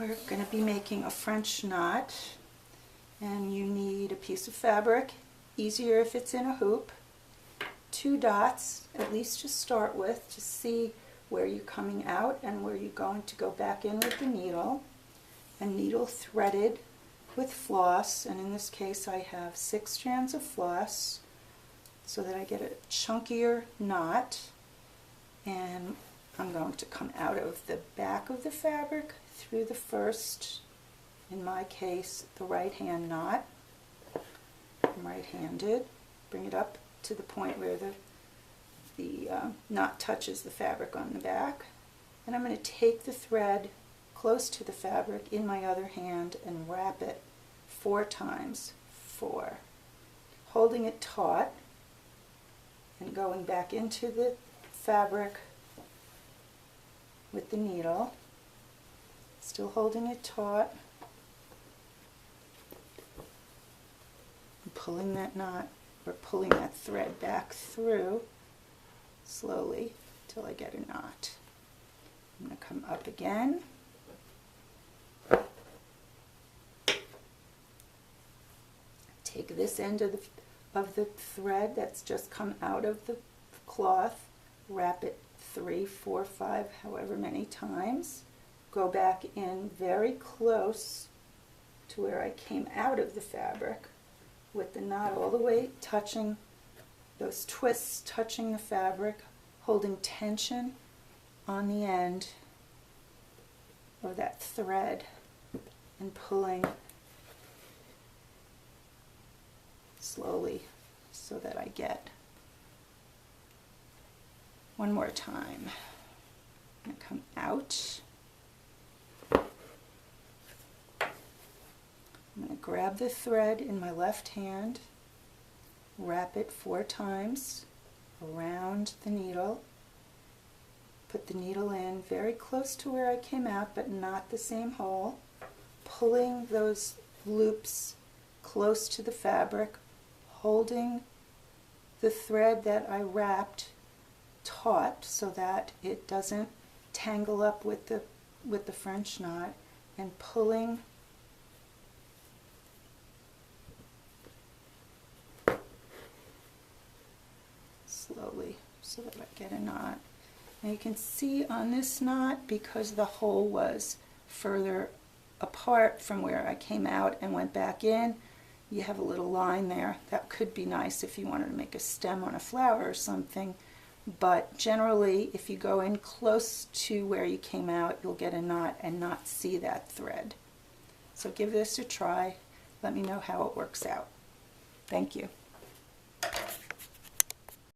We're going to be making a French knot, and you need a piece of fabric, easier if it's in a hoop, 2 dots at least to start with to see where you're coming out and where you're going to go back in with the needle, and needle threaded with floss, and in this case I have 6 strands of floss so that I get a chunkier knot. And I'm going to come out of the back of the fabric through the first, in my case, the right hand knot. I'm right-handed. Bring it up to the point where the knot touches the fabric on the back. And I'm going to take the thread close to the fabric in my other hand and wrap it 4 times. 4. Holding it taut and going back into the fabric with the needle, still holding it taut, and pulling that knot, or pulling that thread back through slowly till I get a knot. I'm going to come up again, take this end of the thread that's just come out of the cloth, wrap it 3, 4, 5, however many times, go back in very close to where I came out of the fabric with the knot all the way touching, those twists touching the fabric, holding tension on the end of that thread and pulling slowly so that I get one more time. I'm going to come out. I'm going to grab the thread in my left hand, wrap it 4 times around the needle, put the needle in very close to where I came out but not the same hole, pulling those loops close to the fabric, holding the thread that I wrapped taut so that it doesn't tangle up with the French knot, and pulling slowly so that I get a knot. Now you can see on this knot, because the hole was further apart from where I came out and went back in, you have a little line there. That could be nice if you wanted to make a stem on a flower or something. But generally, if you go in close to where you came out, you'll get a knot and not see that thread. So give this a try. Let me know how it works out. Thank you.